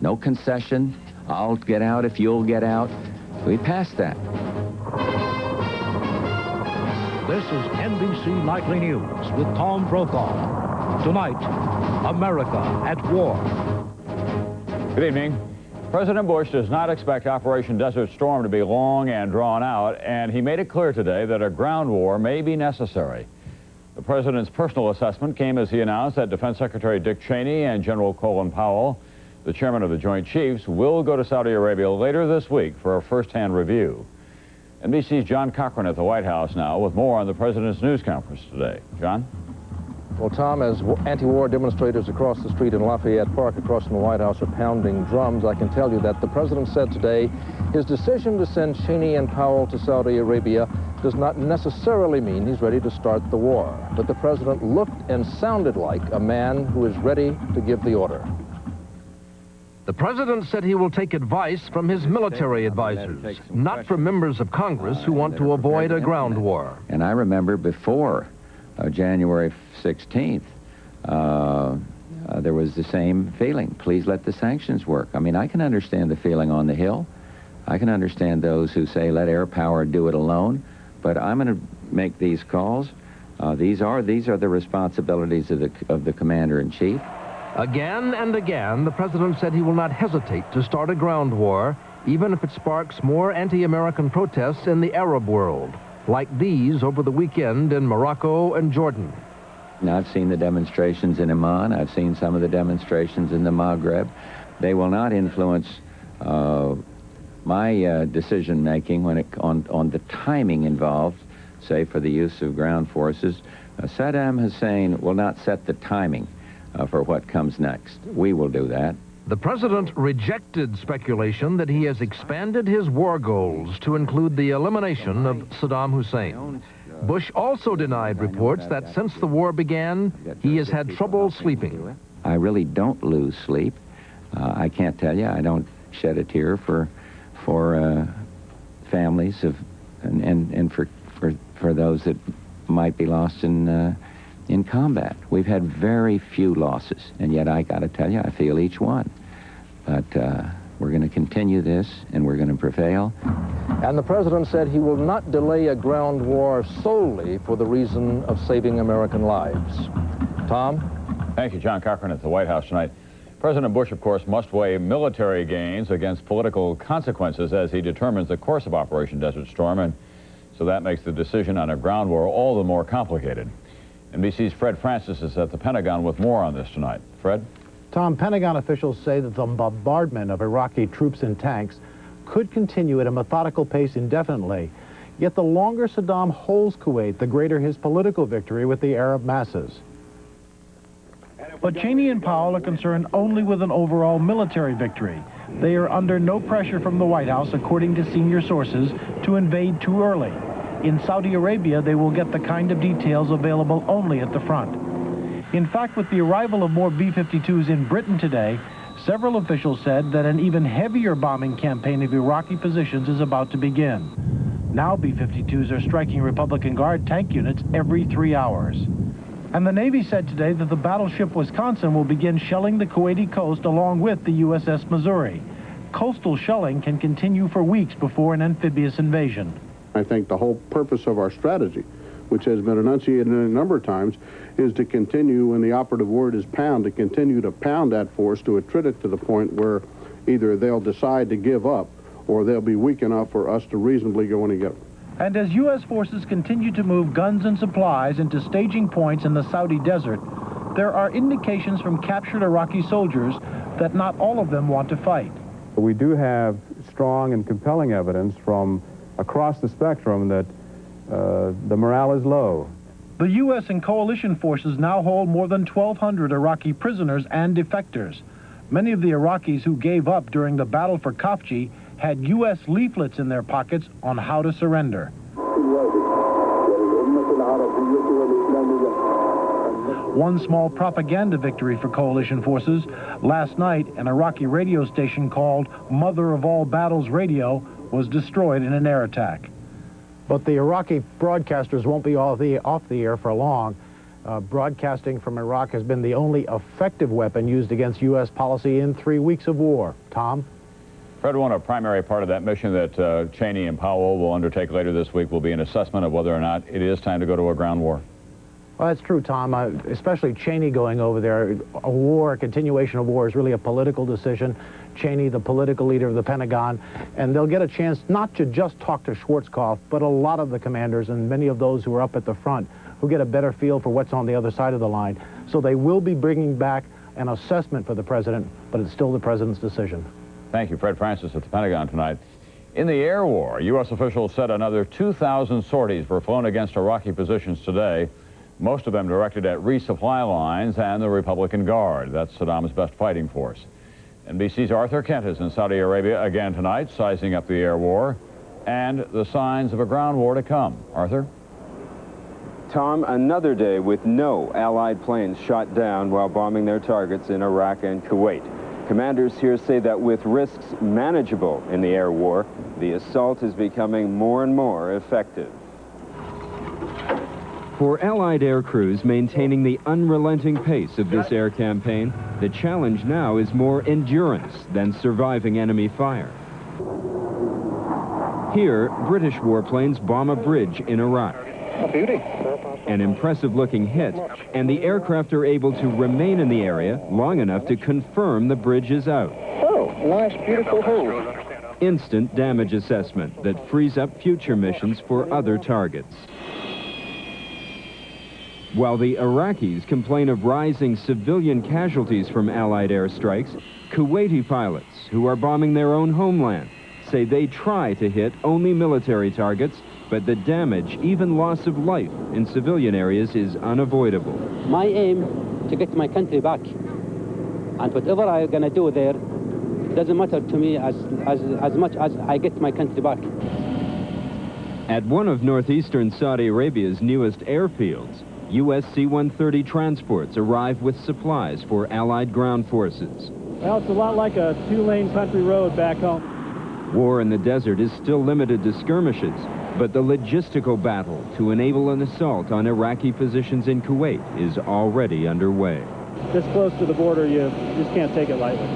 No concession. I'll get out if you'll get out. We passed that. This is NBC Nightly News with Tom Brokaw. Tonight, America at war. Good evening. President Bush does not expect Operation Desert Storm to be long and drawn out, and he made it clear today that a ground war may be necessary. The president's personal assessment came as he announced that Defense Secretary Dick Cheney and General Colin Powell, the chairman of the Joint Chiefs, will go to Saudi Arabia later this week for a first-hand review. NBC's John Cochran at the White House now with more on the president's news conference today. John? Well, Tom, as anti-war demonstrators across the street in Lafayette Park across from the White House are pounding drums, I can tell you that the president said today his decision to send Cheney and Powell to Saudi Arabia does not necessarily mean he's ready to start the war. But the president looked and sounded like a man who is ready to give the order. The president said he will take advice from his military advisors, not from members of Congress who want to avoid a ground war. And I remember before January 16th, there was the same feeling. Please let the sanctions work. I mean, I can understand the feeling on the Hill. I can understand those who say let air power do it alone. But I'm going to make these calls. These are the responsibilities of the commander-in-chief. Again and again, the president said he will not hesitate to start a ground war, even if it sparks more anti-American protests in the Arab world, like these over the weekend in Morocco and Jordan. Now, I've seen the demonstrations in Amman. I've seen some of the demonstrations in the Maghreb. They will not influence my decision-making on the timing involved, say, for the use of ground forces. Saddam Hussein will not set the timing for what comes next. We will do that. The president rejected speculation that he has expanded his war goals to include the elimination of Saddam Hussein. Bush also denied reports that since the war began, he has had trouble sleeping. I really don't lose sleep. I can't tell you. I don't shed a tear for families of and for those that might be lost in combat. We've had very few losses, and yet I got to tell you, I feel each one. But we're going to continue this, and we're going to prevail. And the president said he will not delay a ground war solely for the reason of saving American lives. Tom? Thank you, John Cochran at the White House tonight. President Bush, of course, must weigh military gains against political consequences as he determines the course of Operation Desert Storm, and so that makes the decision on a ground war all the more complicated. NBC's Fred Francis is at the Pentagon with more on this tonight. Fred? Tom, Pentagon officials say that the bombardment of Iraqi troops and tanks could continue at a methodical pace indefinitely. Yet the longer Saddam holds Kuwait, the greater his political victory with the Arab masses. But Cheney and Powell are concerned only with an overall military victory. They are under no pressure from the White House, according to senior sources, to invade too early. In Saudi Arabia, they will get the kind of details available only at the front. In fact, with the arrival of more B-52s in Britain today, several officials said that an even heavier bombing campaign of Iraqi positions is about to begin. Now B-52s are striking Republican Guard tank units every 3 hours. And the Navy said today that the battleship Wisconsin will begin shelling the Kuwaiti coast along with the USS Missouri. Coastal shelling can continue for weeks before an amphibious invasion. I think the whole purpose of our strategy, which has been enunciated a number of times, is to continue, when the operative word is pound, to continue to pound that force to attrit it to the point where either they'll decide to give up or they'll be weak enough for us to reasonably go in and get them. And as U.S. forces continue to move guns and supplies into staging points in the Saudi desert, there are indications from captured Iraqi soldiers that not all of them want to fight. We do have strong and compelling evidence from across the spectrum that the morale is low. The U.S. and coalition forces now hold more than 1,200 Iraqi prisoners and defectors. Many of the Iraqis who gave up during the battle for Khafji had U.S. leaflets in their pockets on how to surrender. One small propaganda victory for coalition forces. Last night, an Iraqi radio station called Mother of All Battles Radio was destroyed in an air attack. But the Iraqi broadcasters won't be off the air for long. Broadcasting from Iraq has been the only effective weapon used against U.S. policy in 3 weeks of war. Tom? Fred, one primary part of that mission that Cheney and Powell will undertake later this week will be an assessment of whether or not it is time to go to a ground war. Well, that's true, Tom. Especially Cheney going over there. A continuation of war is really a political decision. Cheney, the political leader of the Pentagon, and they'll get a chance not to just talk to Schwarzkopf, but a lot of the commanders and many of those who are up at the front who get a better feel for what's on the other side of the line. So they will be bringing back an assessment for the president, but it's still the president's decision. Thank you. Fred Francis at the Pentagon tonight. In the air war, U.S. officials said another 2,000 sorties were flown against Iraqi positions today, most of them directed at resupply lines and the Republican Guard. That's Saddam's best fighting force. NBC's Arthur Kent is in Saudi Arabia again tonight, sizing up the air war and the signs of a ground war to come. Arthur? Tom, another day with no Allied planes shot down while bombing their targets in Iraq and Kuwait. Commanders here say that with risks manageable in the air war, the assault is becoming more and more effective. For Allied air crews maintaining the unrelenting pace of this air campaign, the challenge now is more endurance than surviving enemy fire. Here, British warplanes bomb a bridge in Iraq. An impressive-looking hit, and the aircraft are able to remain in the area long enough to confirm the bridge is out. Oh, nice, beautiful hole. Instant damage assessment that frees up future missions for other targets. While the Iraqis complain of rising civilian casualties from Allied airstrikes, Kuwaiti pilots, who are bombing their own homeland, say they try to hit only military targets, but the damage, even loss of life in civilian areas, is unavoidable. My aim to get my country back, and whatever I'm going to do there doesn't matter to me as much as I get my country back. At one of northeastern Saudi Arabia's newest airfields, U.S. C-130 transports arrive with supplies for Allied ground forces. Well, it's a lot like a two-lane country road back home. War in the desert is still limited to skirmishes, but the logistical battle to enable an assault on Iraqi positions in Kuwait is already underway. This close to the border, you just can't take it lightly.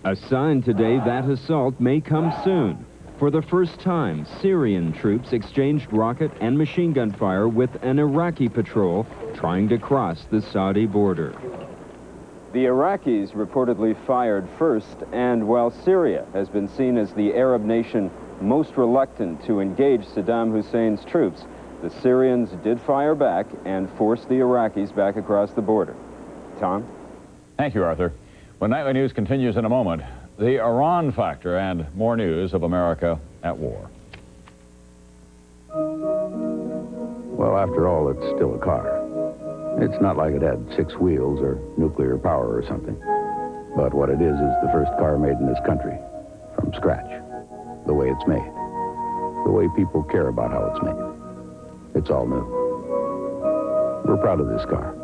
A sign today that assault may come soon. For the first time, Syrian troops exchanged rocket and machine gun fire with an Iraqi patrol trying to cross the Saudi border. The Iraqis reportedly fired first, and while Syria has been seen as the Arab nation most reluctant to engage Saddam Hussein's troops, the Syrians did fire back and forced the Iraqis back across the border. Tom? Thank you, Arthur. When Nightly News continues in a moment, the Iran factor and more news of America at war. Well, after all, it's still a car. It's not like it had 6 wheels or nuclear power or something. But what it is the first car made in this country, from scratch. The way it's made. The way people care about how it's made. It's all new. We're proud of this car.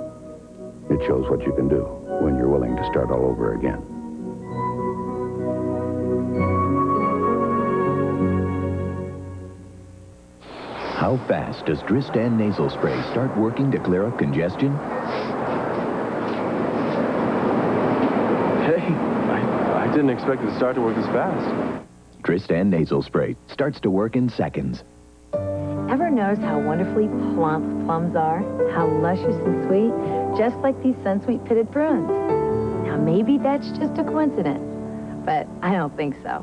It shows what you can do when you're willing to start all over again. How fast does Dristan nasal spray start working to clear up congestion? Hey, I didn't expect it to start to work this fast. Dristan nasal spray starts to work in seconds. Ever notice how wonderfully plump plums are? How luscious and sweet? Just like these Sunsweet pitted prunes. Now maybe that's just a coincidence, but I don't think so.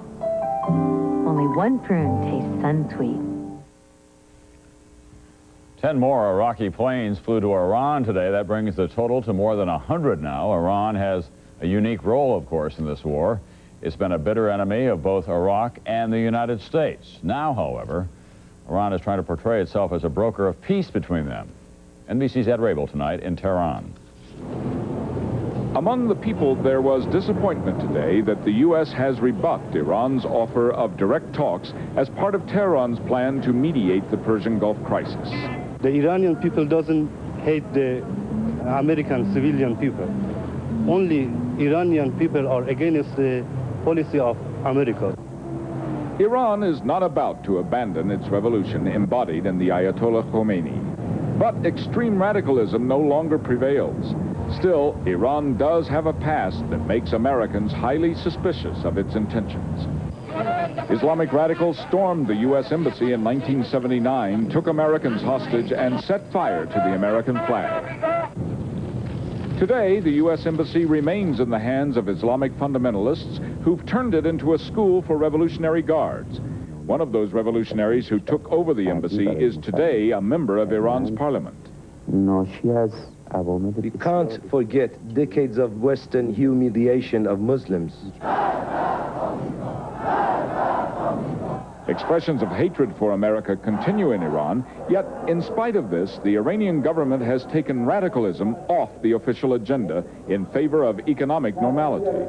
Only one prune tastes Sunsweet. 10 more Iraqi planes flew to Iran today. That brings the total to more than 100 now. Iran has a unique role, of course, in this war. It's been a bitter enemy of both Iraq and the United States. Now, however, Iran is trying to portray itself as a broker of peace between them. NBC's Ed Rabel tonight in Tehran. Among the people, there was disappointment today that the U.S. has rebuffed Iran's offer of direct talks as part of Tehran's plan to mediate the Persian Gulf crisis. The Iranian people doesn't hate the American civilian people. Only Iranian people are against the policy of America. Iran is not about to abandon its revolution embodied in the Ayatollah Khomeini. But extreme radicalism no longer prevails. Still, Iran does have a past that makes Americans highly suspicious of its intentions. Islamic radicals stormed the U.S. Embassy in 1979, took Americans hostage, and set fire to the American flag. Today, the U.S. Embassy remains in the hands of Islamic fundamentalists who've turned it into a school for Revolutionary Guards. One of those revolutionaries who took over the embassy is today a member of Iran's parliament. We can't forget decades of Western humiliation of Muslims. Expressions of hatred for America continue in Iran, yet in spite of this, the Iranian government has taken radicalism off the official agenda in favor of economic normality.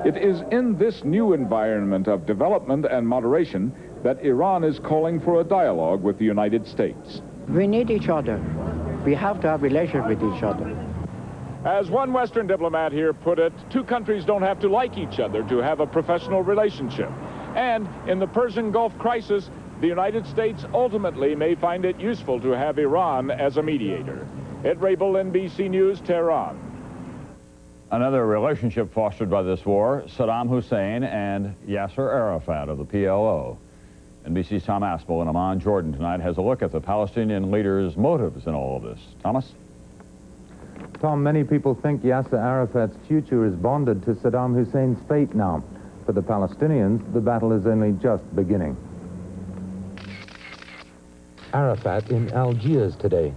It is in this new environment of development and moderation that Iran is calling for a dialogue with the United States. We need each other. We have to have relations with each other. As one Western diplomat here put it, two countries don't have to like each other to have a professional relationship. And in the Persian Gulf crisis, the United States ultimately may find it useful to have Iran as a mediator. Ed Rabel, NBC News, Tehran. Another relationship fostered by this war, Saddam Hussein and Yasser Arafat of the PLO. NBC's Tom Aspel in Amman, Jordan tonight has a look at the Palestinian leader's motives in all of this. Thomas? Tom, many people think Yasser Arafat's future is bonded to Saddam Hussein's fate now. For the Palestinians, the battle is only just beginning. Arafat in Algiers today,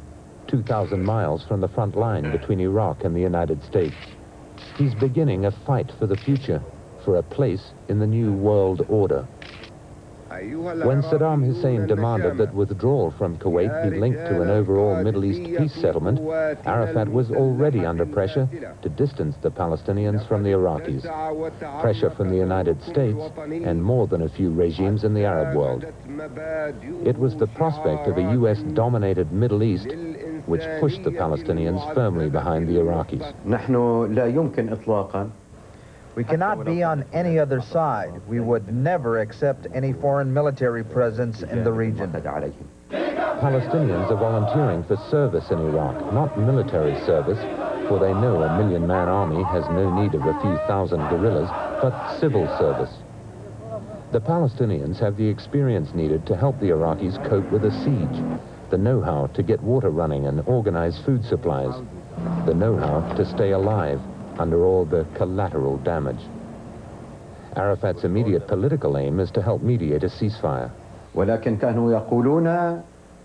2,000 miles from the front line between Iraq and the United States. He's beginning a fight for the future, for a place in the new world order. When Saddam Hussein demanded that withdrawal from Kuwait be linked to an overall Middle East peace settlement, Arafat was already under pressure to distance the Palestinians from the Iraqis. Pressure from the United States and more than a few regimes in the Arab world. It was the prospect of a U.S.-dominated Middle East which pushed the Palestinians firmly behind the Iraqis. We cannot be on any other side. We would never accept any foreign military presence in the region. Palestinians are volunteering for service in Iraq, not military service, for they know a 1,000,000-man army has no need of a few thousand guerrillas, but civil service. The Palestinians have the experience needed to help the Iraqis cope with a siege, the know-how to get water running and organize food supplies, the know-how to stay alive under all the collateral damage. Arafat's immediate political aim is to help mediate a ceasefire.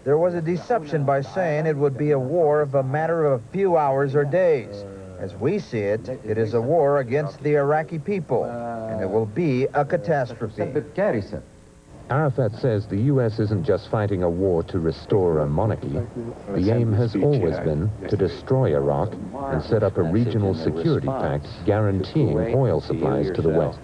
There was a deception by saying it would be a war of a matter of a few hours or days. As we see it, it is a war against the Iraqi people, and it will be a catastrophe. Arafat says the U.S. isn't just fighting a war to restore a monarchy. The aim has always been to destroy Iraq and set up a regional security pact guaranteeing oil supplies to the West.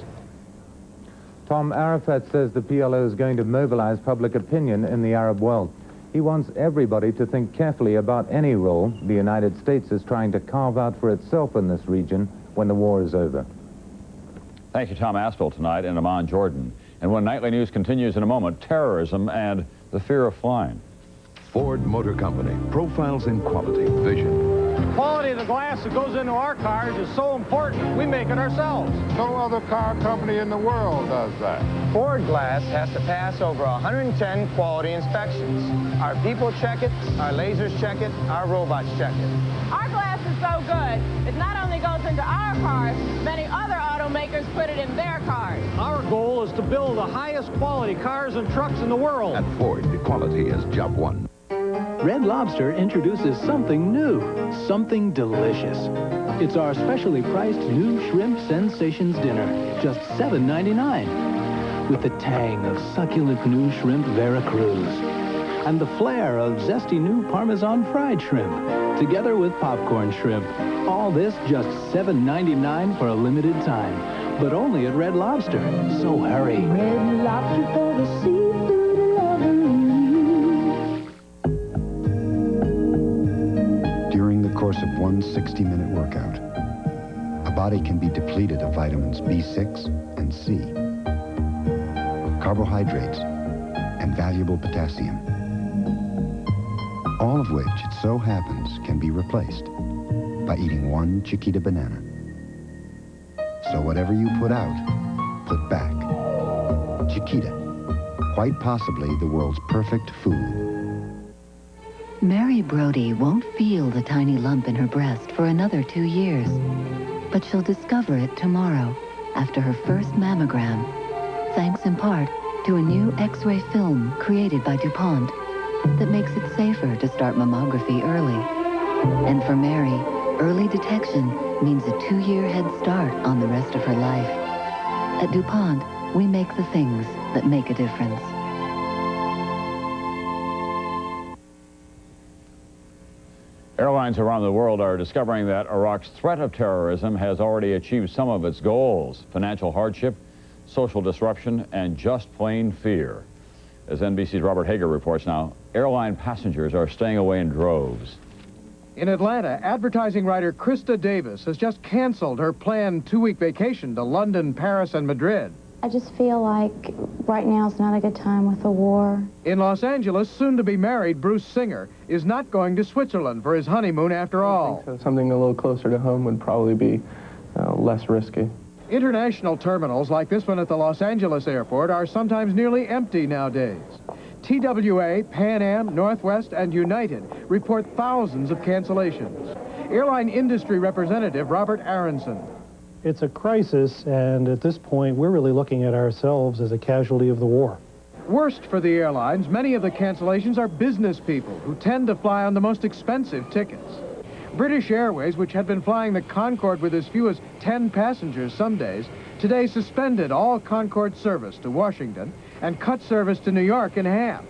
Tom, Arafat says the PLO is going to mobilize public opinion in the Arab world. He wants everybody to think carefully about any role the United States is trying to carve out for itself in this region when the war is over. Thank you, Tom Aspel, tonight in Amman, Jordan. And when Nightly News continues in a moment, terrorism and the fear of flying. Ford Motor Company profiles in quality, vision. Quality of the glass that goes into our cars is so important, we make it ourselves. No other car company in the world does that. Ford glass has to pass over 110 quality inspections. Our people check it, our lasers check it, our robots check it. Our glass is so good, it not only goes into our cars, many other automakers put it in their cars. Our goal is to build the highest quality cars and trucks in the world. At Ford, quality is job one. Red Lobster introduces something new, something delicious. It's our specially priced new Shrimp Sensations dinner, just $7.99, with the tang of succulent new shrimp Veracruz and the flair of zesty new Parmesan fried shrimp, together with popcorn shrimp. All this just $7.99 for a limited time, but only at Red Lobster. So hurry. Red Lobster for the seafood lover in you. During the course of one 60-minute workout, a body can be depleted of vitamins B6 and C, carbohydrates, and valuable potassium. all of which, it so happens, can be replaced by eating one Chiquita banana. So whatever you put out, put back. Chiquita, quite possibly the world's perfect food. Mary Brody won't feel the tiny lump in her breast for another 2 years, but she'll discover it tomorrow after her first mammogram, thanks in part to a new X-ray film created by DuPont that makes it safer to start mammography early. And for Mary, early detection means a 2-year head start on the rest of her life. At DuPont, we make the things that make a difference. Airlines around the world are discovering that Iraq's threat of terrorism has already achieved some of its goals: financial hardship, social disruption, and just plain fear. As NBC's Robert Hager reports now, airline passengers are staying away in droves. In Atlanta, advertising writer Krista Davis has just canceled her planned 2-week vacation to London, Paris, and Madrid. I just feel like right now is not a good time with the war. In Los Angeles, soon-to-be married Bruce Singer is not going to Switzerland for his honeymoon after all. So something a little closer to home would probably be less risky. International terminals like this one at the Los Angeles airport are sometimes nearly empty nowadays. TWA, Pan Am, Northwest, and United report thousands of cancellations. Airline industry representative Robert Aronson. It's a crisis, and at this point, we're really looking at ourselves as a casualty of the war. Worst for the airlines, many of the cancellations are business people who tend to fly on the most expensive tickets. British Airways, which had been flying the Concorde with as few as 10 passengers some days, today suspended all Concorde service to Washington and cut service to New York in half.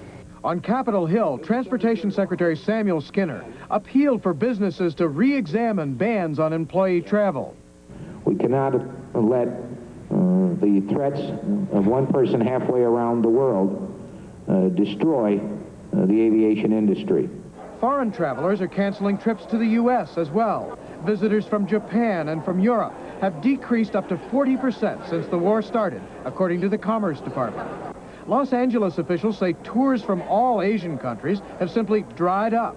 On Capitol Hill, Transportation Secretary Samuel Skinner appealed for businesses to re-examine bans on employee travel. We cannot let the threats of one person halfway around the world destroy the aviation industry. Foreign travelers are canceling trips to the U.S. as well. Visitors from Japan and from Europe have decreased up to 40% since the war started, according to the Commerce Department. Los Angeles officials say tours from all Asian countries have simply dried up.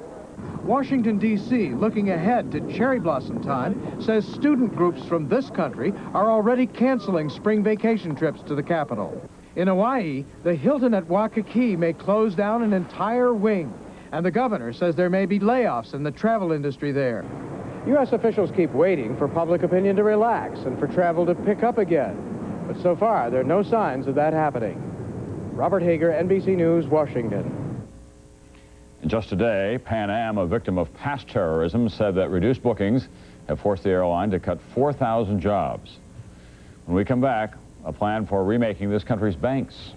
Washington, D.C., looking ahead to cherry blossom time, says student groups from this country are already canceling spring vacation trips to the capital. In Hawaii, the Hilton at Waikiki may close down an entire wing, and the governor says there may be layoffs in the travel industry there. U.S. officials keep waiting for public opinion to relax and for travel to pick up again. But so far, there are no signs of that happening. Robert Hager, NBC News, Washington. And just today, Pan Am, a victim of past terrorism, said that reduced bookings have forced the airline to cut 4,000 jobs. When we come back, a plan for remaking this country's banks.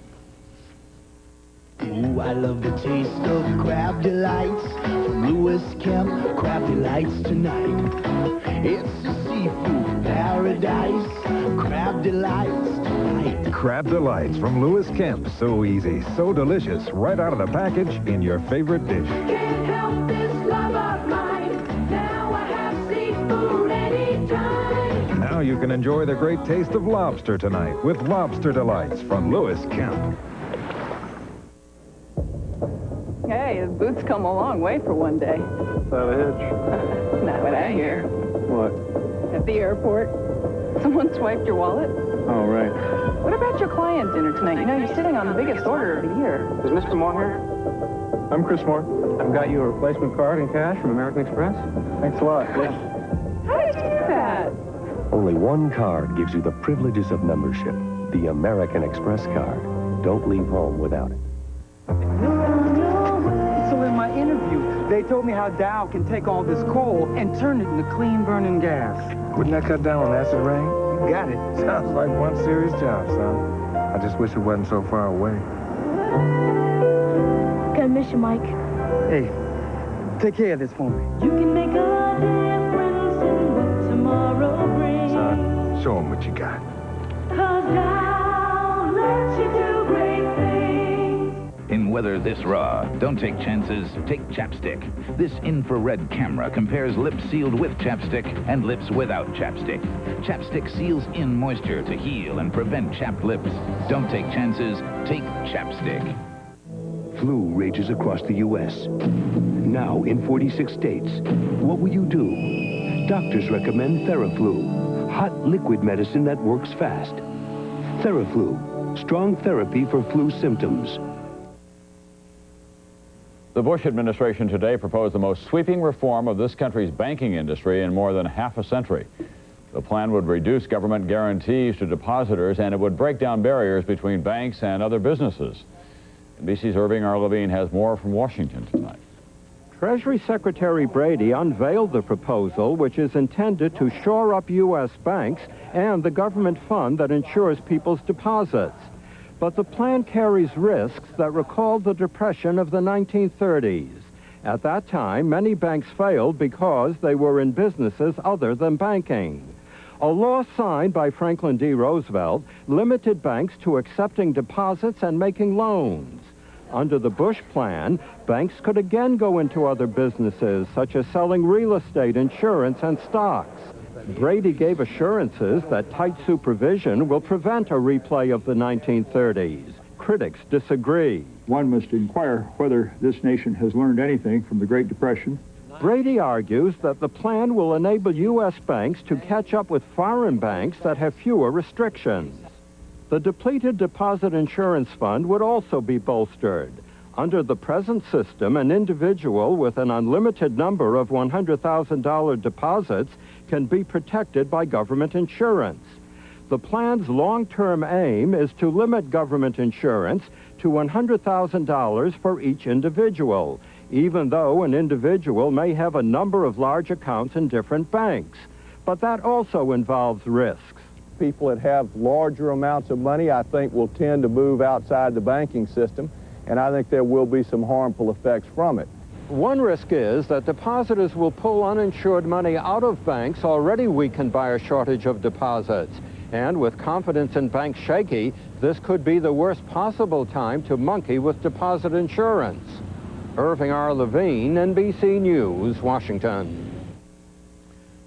Ooh, I love the taste of crab delights from Lewis Kemp Crab Delights tonight. It's a seafood paradise. Crab Delights tonight. Crab Delights from Lewis Kemp. So easy, so delicious, right out of the package in your favorite dish. Can't help this love of mine. Now I have seafood anytime. Now you can enjoy the great taste of lobster tonight with Lobster Delights from Lewis Kemp. Hey, his boots come a long way for one day. Without a hitch. Not what I hear. What? At the airport, someone swiped your wallet. Oh, right. What about your client dinner tonight? You know, you're sitting on the biggest order of the year. Is Mr. Moore here? I'm Chris Moore. I've got you a replacement card in cash from American Express. Thanks a lot. Yeah. How did you do that? Only one card gives you the privileges of membership. The American Express card. Don't leave home without it. So in my interview, they told me how Dow can take all this coal and turn it into clean-burning gas. Wouldn't that cut down on acid rain? You got it. Sounds like one serious job, son. I just wish it wasn't so far away. Gonna miss you, Mike. Hey, take care of this for me. You can make a difference in what tomorrow brings. Son, show them what you got. 'Cause Dow lets you do great things. In weather this raw, don't take chances, take chapstick. This infrared camera compares lips sealed with chapstick and lips without chapstick. Chapstick seals in moisture to heal and prevent chapped lips. Don't take chances, take chapstick. Flu rages across the U.S. Now in 46 states. What will you do? Doctors recommend Theraflu, hot liquid medicine that works fast. Theraflu, strong therapy for flu symptoms. The Bush administration today proposed the most sweeping reform of this country's banking industry in more than half a century. The plan would reduce government guarantees to depositors, and it would break down barriers between banks and other businesses. NBC's Irving R. Levine has more from Washington tonight. Treasury Secretary Brady unveiled the proposal, which is intended to shore up U.S. banks and the government fund that insures people's deposits. But the plan carries risks that recall the Depression of the 1930s. At that time, many banks failed because they were in businesses other than banking. A law signed by Franklin D. Roosevelt limited banks to accepting deposits and making loans. Under the Bush plan, banks could again go into other businesses, such as selling real estate, insurance, and stocks. Brady gave assurances that tight supervision will prevent a replay of the 1930s. Critics disagree. One must inquire whether this nation has learned anything from the Great Depression. Brady argues that the plan will enable U.S. banks to catch up with foreign banks that have fewer restrictions. The depleted deposit insurance fund would also be bolstered. Under the present system, an individual with an unlimited number of $100,000 deposits can be protected by government insurance. The plan's long-term aim is to limit government insurance to $100,000 for each individual, even though an individual may have a number of large accounts in different banks. But that also involves risks. People that have larger amounts of money, I think, will tend to move outside the banking system, and I think there will be some harmful effects from it. One risk is that depositors will pull uninsured money out of banks already weakened by a shortage of deposits. And with confidence in banks shaky, this could be the worst possible time to monkey with deposit insurance. Irving R. Levine, NBC News, Washington.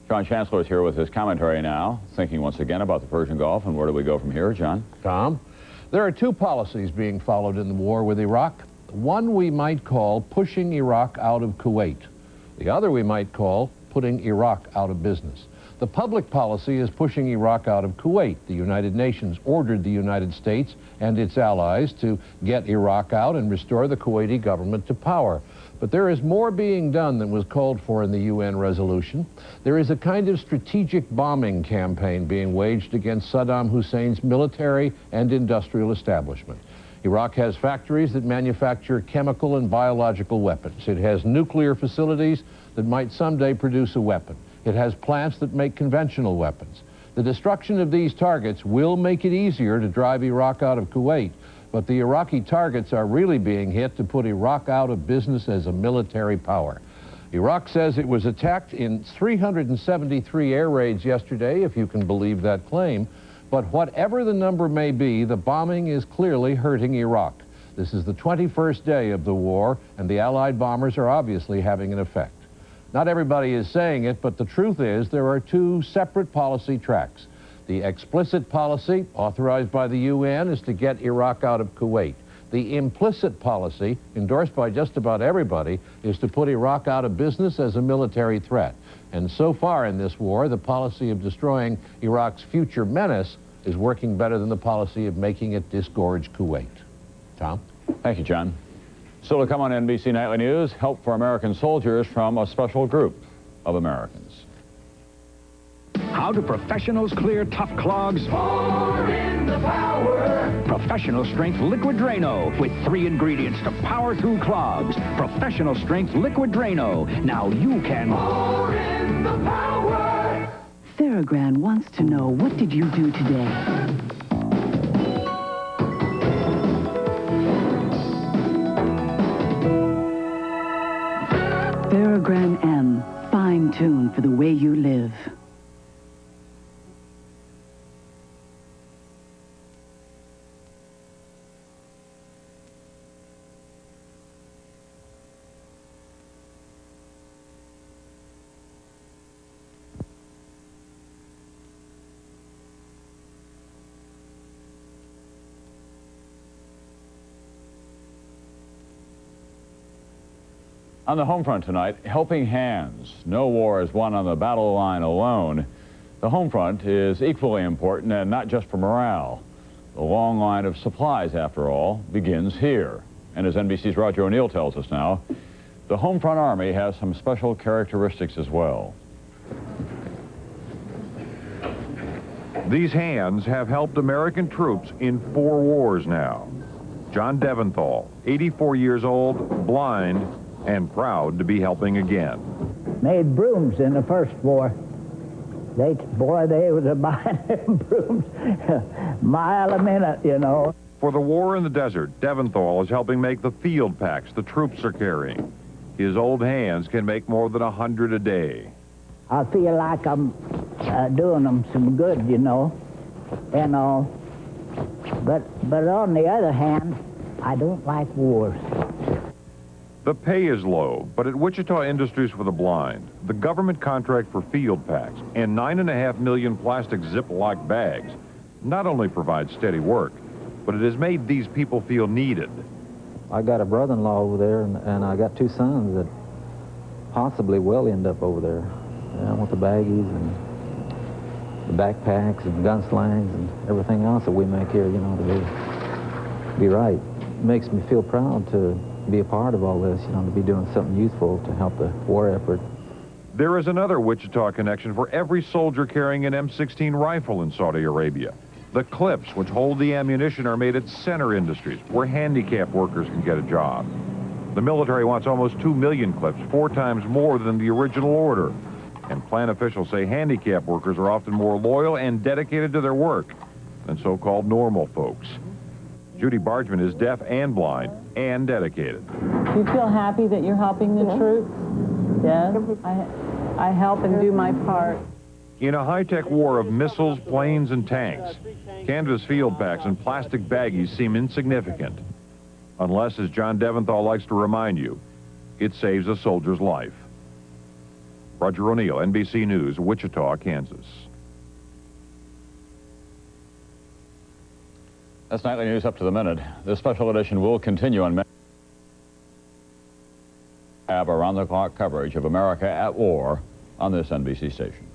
John Chancellor is here with his commentary now, thinking once again about the Persian Gulf, and where do we go from here, John? Tom, there are two policies being followed in the war with Iraq. One we might call pushing Iraq out of Kuwait. The other we might call putting Iraq out of business. The public policy is pushing Iraq out of Kuwait. The United Nations ordered the United States and its allies to get Iraq out and restore the Kuwaiti government to power. But there is more being done than was called for in the UN resolution. There is a kind of strategic bombing campaign being waged against Saddam Hussein's military and industrial establishment. Iraq has factories that manufacture chemical and biological weapons. It has nuclear facilities that might someday produce a weapon. It has plants that make conventional weapons. The destruction of these targets will make it easier to drive Iraq out of Kuwait, but the Iraqi targets are really being hit to put Iraq out of business as a military power. Iraq says it was attacked in 373 air raids yesterday, if you can believe that claim. But whatever the number may be, the bombing is clearly hurting Iraq. This is the 21st day of the war, and the Allied bombers are obviously having an effect. Not everybody is saying it, but the truth is there are two separate policy tracks. The explicit policy, authorized by the UN, is to get Iraq out of Kuwait. The implicit policy, endorsed by just about everybody, is to put Iraq out of business as a military threat. And so far in this war, the policy of destroying Iraq's future menace is working better than the policy of making it disgorge Kuwait. Tom? Thank you, John. Still to come on NBC Nightly News, help for American soldiers from a special group of Americans. How do professionals clear tough clogs? Pour in the power. Professional Strength Liquid Drano with 3 ingredients to power through clogs. Professional Strength Liquid Drano. Now you can pour in the power. Theragram wants to know, what did you do today? Theragram M, fine-tuned for the way you live. On the home front tonight, helping hands. No war is won on the battle line alone. The home front is equally important, and not just for morale. The long line of supplies, after all, begins here. And as NBC's Roger O'Neill tells us now, the home front army has some special characteristics as well. These hands have helped American troops in 4 wars now. John Deventhal, 84 years old, blind, and proud to be helping again. Made brooms in the first war. They was buying them brooms a mile a minute, you know. For the war in the desert, Deventhal is helping make the field packs the troops are carrying. His old hands can make more than 100 a day. I feel like I'm doing them some good, you know, and all. But on the other hand, I don't like wars. The pay is low, but at Wichita Industries for the Blind, the government contract for field packs and 9.5 million plastic Ziploc bags not only provides steady work, but it has made these people feel needed. I got a brother-in-law over there, and I got 2 sons that possibly will end up over there. I want the baggies and the backpacks and gun slings and everything else that we make here, you know, to be right. It makes me feel proud to be a part of all this, you know, to be doing something useful to help the war effort. There is another Wichita connection for every soldier carrying an M16 rifle in Saudi Arabia. The clips which hold the ammunition are made at Center Industries, where handicapped workers can get a job. The military wants almost 2 million clips, 4 times more than the original order. And plant officials say handicapped workers are often more loyal and dedicated to their work than so-called normal folks. Judy Bargeman is deaf and blind and dedicated. Do you feel happy that you're helping the troops? Yes? I help and do my part. In a high-tech war of missiles, planes, and tanks, canvas field packs and plastic baggies seem insignificant. Unless, as John Deventhal likes to remind you, it saves a soldier's life. Roger O'Neill, NBC News, Wichita, Kansas. That's Nightly News up to the minute. This special edition will continue on around-the-clock coverage of America at war on this NBC station.